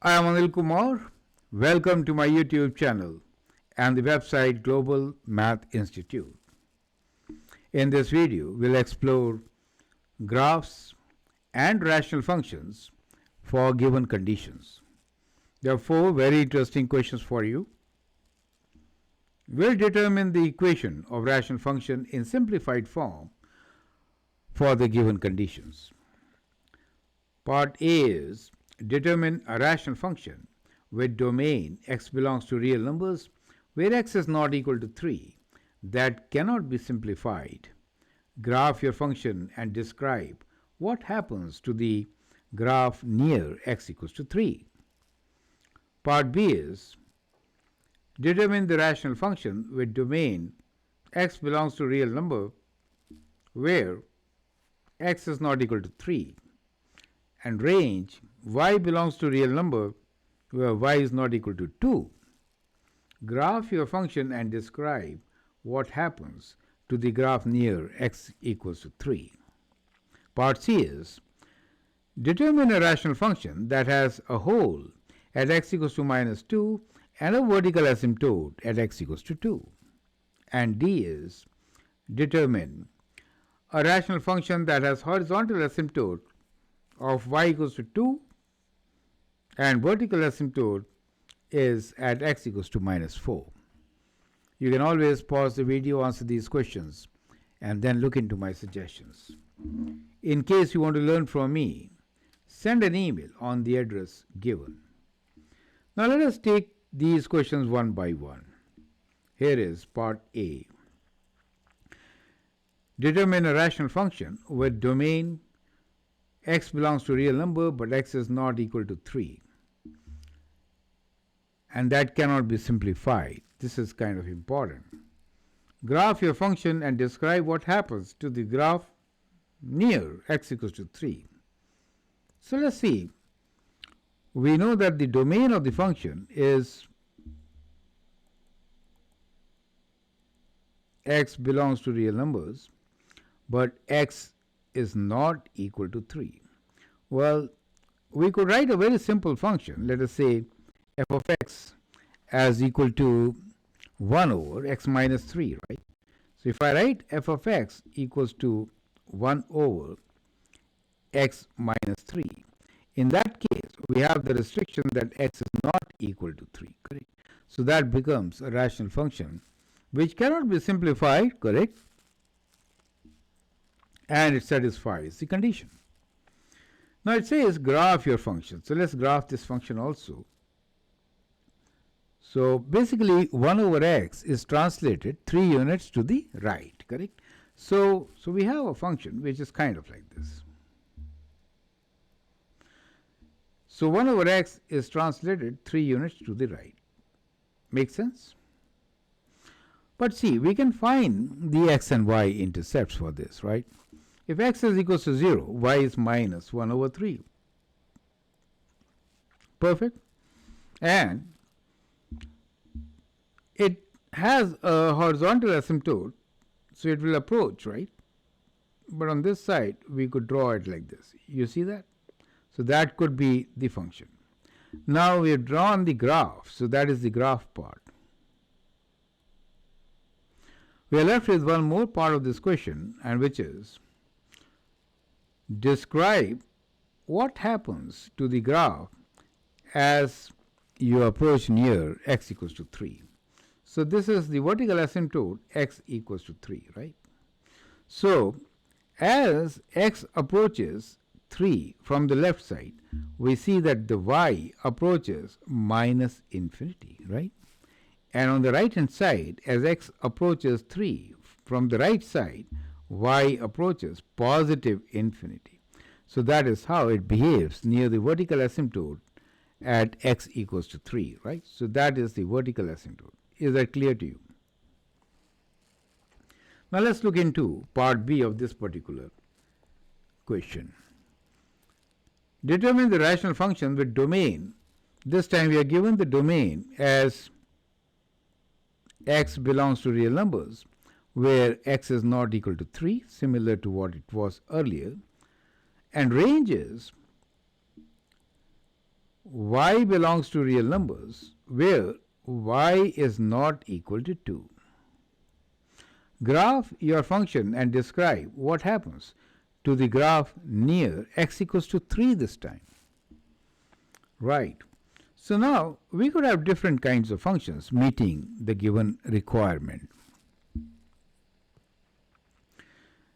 I am Anil Kumar. Welcome to my YouTube channel and the website Global Math Institute. In this video, we'll explore graphs and rational functions for given conditions. There are four very interesting questions for you. We'll determine the equation of rational function in simplified form for the given conditions. Part A is determine a rational function with domain x belongs to real numbers where x is not equal to 3 that cannot be simplified. Graph your function and describe what happens to the graph near x equals to 3. Part B is determine the rational function with domain x belongs to real number where x is not equal to 3 and range y belongs to real number where y is not equal to 2. Graph your function and describe what happens to the graph near x equals to 3. Part C is determine a rational function that has a hole at x equals to minus 2 and a vertical asymptote at x equals to 2. And D is determine a rational function that has horizontal asymptote of y equals to 2 and vertical asymptote is at x equals to minus 4. You can always pause the video, answer these questions, and then look into my suggestions. In case you want to learn from me, send an email on the address given. Now let us take these questions one by one. Here is part A. Determine a rational function with domain x belongs to real number but x is not equal to 3 and that cannot be simplified. This is kind of important. Graph your function and describe what happens to the graph near x equals to 3. So let's see. We know that the domain of the function is x belongs to real numbers but x is not equal to 3. Well, we could write a very simple function. Let us say f of x as equal to 1 over x minus 3, right? So if I write f of x equals to 1 over x minus 3, in that case, we have the restriction that x is not equal to 3, correct? So that becomes a rational function which cannot be simplified, correct? And it satisfies the condition. Now it says graph your function. So let's graph this function also. So basically 1 over x is translated 3 units to the right, correct? So we have a function which is kind of like this. So 1 over x is translated 3 units to the right. Make sense? But see, we can find the x and y intercepts for this, right? If x is equals to 0, y is minus 1 over 3. Perfect. And it has a horizontal asymptote, so it will approach, right? But on this side, we could draw it like this. You see that? So that could be the function. Now we have drawn the graph, so that is the graph part. We are left with one more part of this question, and which is describe what happens to the graph as you approach near x equals to 3. So this is the vertical asymptote x equals to 3, right? So as x approaches 3 from the left side, we see that the y approaches minus infinity, right? And on the right hand side, as x approaches 3 from the right side, y approaches positive infinity. So that is how it behaves near the vertical asymptote at x equals to 3, right? So that is the vertical asymptote. Is that clear to you? Now let's look into part B of this particular question. Determine the rational function with domain. This time we are given the domain as x belongs to real numbers, where x is not equal to 3, similar to what it was earlier, and range is y belongs to real numbers, where y is not equal to 2. Graph your function and describe what happens to the graph near x equals to 3 this time. Right. So now we could have different kinds of functions meeting the given requirement.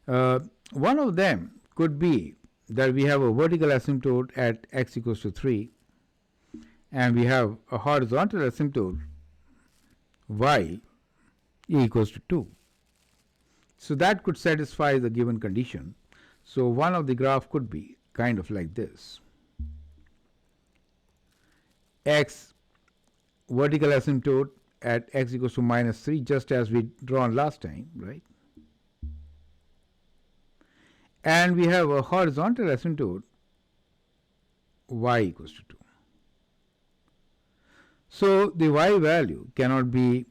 One of them could be that we have a vertical asymptote at x equals to 3, and we have a horizontal asymptote y equals to 2. So that could satisfy the given condition. So one of the graph could be kind of like this. X vertical asymptote at x equals to minus 3, just as we drawn last time, right? And we have a horizontal asymptote y equals to 2. So the y value cannot be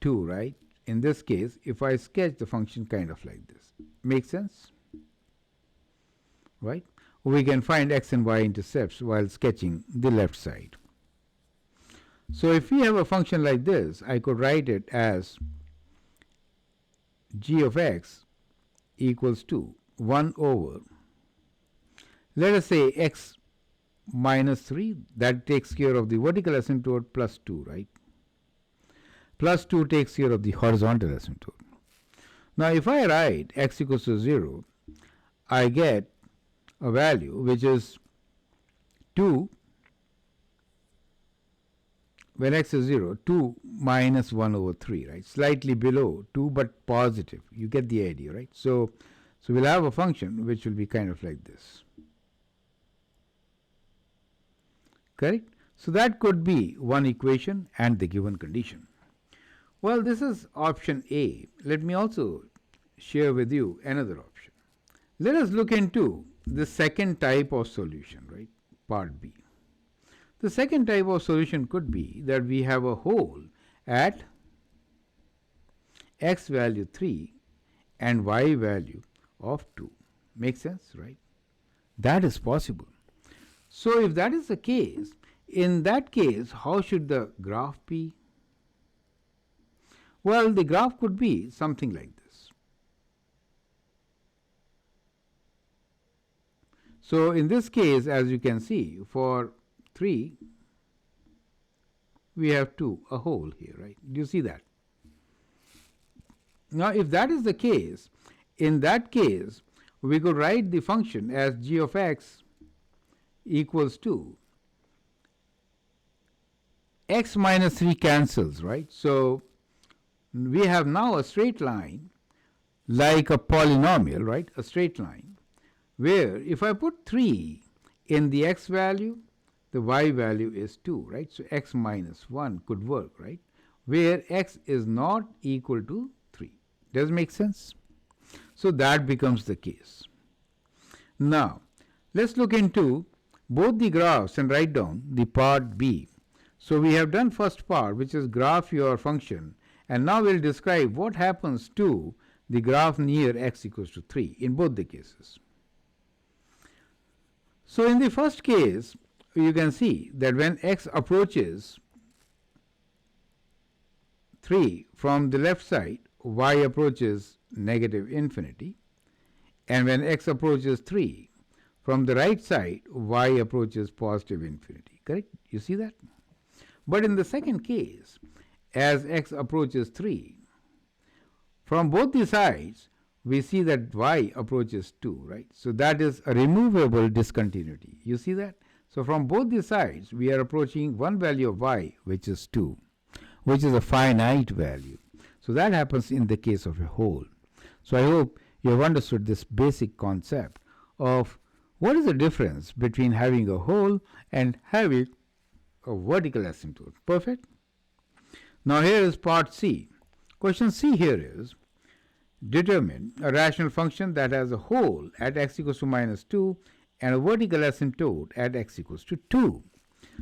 2, right? In this case, if I sketch the function kind of like this, make sense? Right? We can find x and y intercepts while sketching the left side. So if we have a function like this, I could write it as g of x equals to 1 over, let us say x minus 3, that takes care of the vertical asymptote, plus 2, right? Plus 2 takes care of the horizontal asymptote. Now if I write x equals to 0, I get a value which is 2, when x is 0, 2 minus 1 over 3, right? Slightly below 2 but positive. You get the idea, right? So we'll have a function which will be kind of like this. Correct? So that could be one equation and the given condition. Well, this is option A. Let me also share with you another option. Let us look into the second type of solution, right? Part B. The second type of solution could be that we have a hole at x value 3 and y value of 2. Make sense, right? That is possible. So if that is the case, in that case, how should the graph be? Well, the graph could be something like this. So in this case, as you can see, for 3, we have 2, a hole here, right? Do you see that? Now, if that is the case, in that case, we could write the function as g of x equals to x minus 3 cancels, right? So we have now a straight line like a polynomial, right? A straight line where if I put 3 in the x value, the y value is 2, right? So x minus 1 could work, right? Where x is not equal to 3. Does it make sense? So that becomes the case. Now, let's look into both the graphs and write down the part B. So we have done first part, which is graph your function, and now we'll describe what happens to the graph near x equals to 3 in both the cases. So in the first case, you can see that when x approaches 3 from the left side, y approaches negative infinity, and when x approaches 3 from the right side, y approaches positive infinity. Correct? You see that? But in the second case, as x approaches 3, from both the sides, we see that y approaches 2, right? So that is a removable discontinuity. You see that? So from both the sides, we are approaching one value of y, which is 2, which is a finite value. So that happens in the case of a hole. So I hope you have understood this basic concept of what is the difference between having a hole and having a vertical asymptote. Perfect? Now here is part C. Question C here is, determine a rational function that has a hole at x equals to minus 2 and a vertical asymptote at x equals to 2.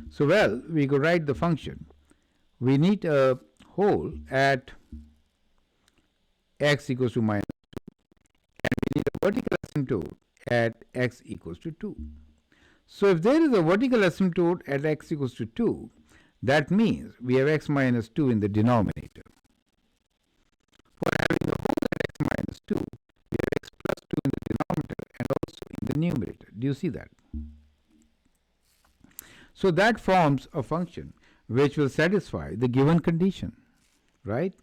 So, well, we could write the function. We need a hole at x equals to minus, and we need a vertical asymptote at x equals to 2. So, if there is a vertical asymptote at x equals to 2, that means we have x minus 2 in the denominator. For having a hole at x minus 2, we have x plus 2 in the denominator and also in the numerator. Do you see that? So that forms a function which will satisfy the given condition, right?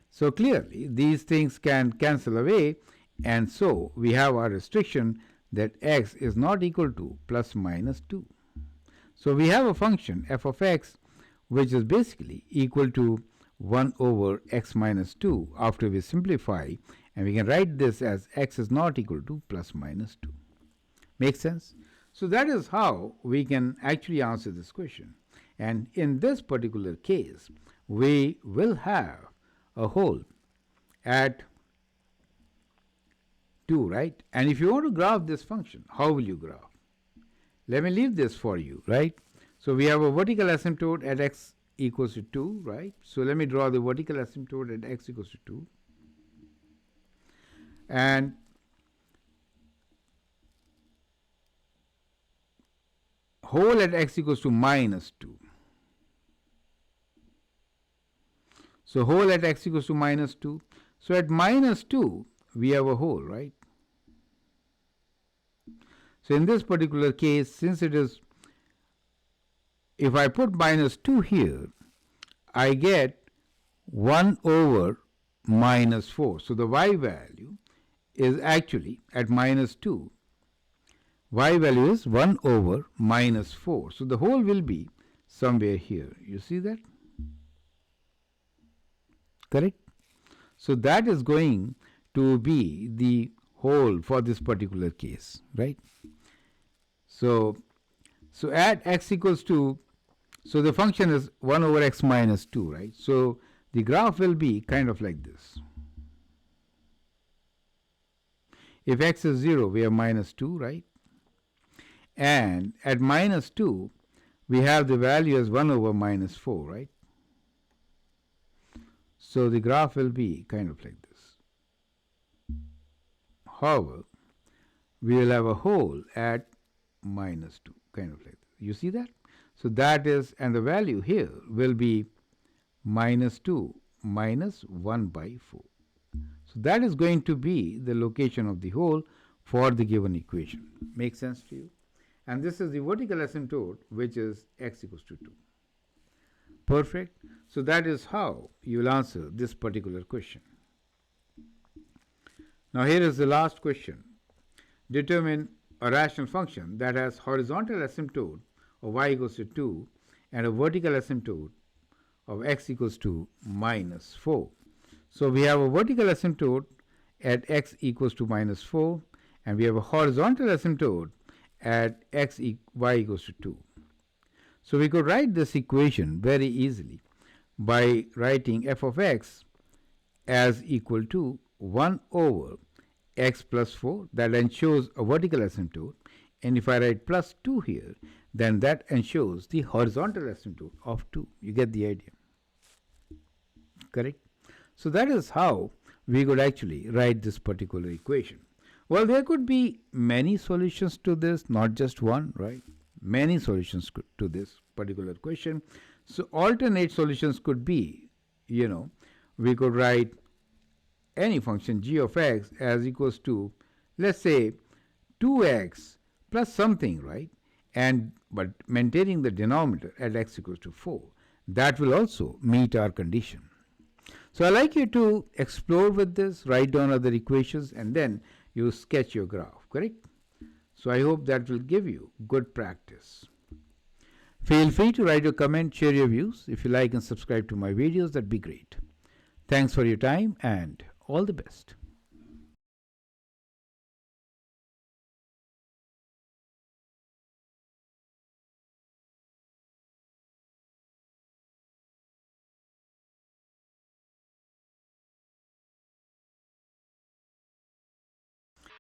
So clearly these things can cancel away, and so we have our restriction that x is not equal to plus minus 2. So we have a function f of x which is basically equal to 1 over x minus 2 after we simplify, and we can write this as x is not equal to plus minus 2. Make sense? So that is how we can actually answer this question. And in this particular case, we will have a hole at 2, right? And if you want to graph this function, how will you graph? Let me leave this for you, right? So we have a vertical asymptote at x equals to 2, right? So let me draw the vertical asymptote at x equals to 2. And hole at x equals to minus 2. So hole at x equals to minus 2. So at minus 2, we have a hole, right? So in this particular case, since it is, if I put minus 2 here, I get 1 over minus 4. So the y value is actually at minus 2. Y value is 1 over minus 4. So the hole will be somewhere here. You see that? Correct? So that is going to be the hole for this particular case, right? So at x equals to, so the function is 1 over x minus 2, right? So the graph will be kind of like this. If x is 0, we have minus 2, right? And at minus 2, we have the value as 1 over minus 4, right? So the graph will be kind of like this. However, we will have a hole at minus 2, kind of like this. You see that? So that is, and the value here will be minus 2 minus 1 by 4. So that is going to be the location of the hole for the given equation. Make sense to you? And this is the vertical asymptote, which is x equals to 2. Perfect. So that is how you will answer this particular question. Now here is the last question. Determine a rational function that has horizontal asymptote of y equals to 2 and a vertical asymptote of x equals to minus 4. So we have a vertical asymptote at x equals to minus 4, and we have a horizontal asymptote at y equals to 2. So we could write this equation very easily by writing f of x as equal to 1 over x plus 4, that ensures a vertical asymptote, and if I write plus 2 here, then that ensures the horizontal asymptote of 2. You get the idea? Correct? So that is how we could actually write this particular equation. Well, there could be many solutions to this, not just one, right? Many solutions to this particular question. So alternate solutions could be, we could write any function g of x as equals to, let's say, 2x plus something, right? But maintaining the denominator at x equals to 4. That will also meet our condition. So I'd like you to explore with this, write down other equations, and then you sketch your graph, correct? So I hope that will give you good practice. Feel free to write your comment, share your views. If you like and subscribe to my videos, that'd be great. Thanks for your time and all the best.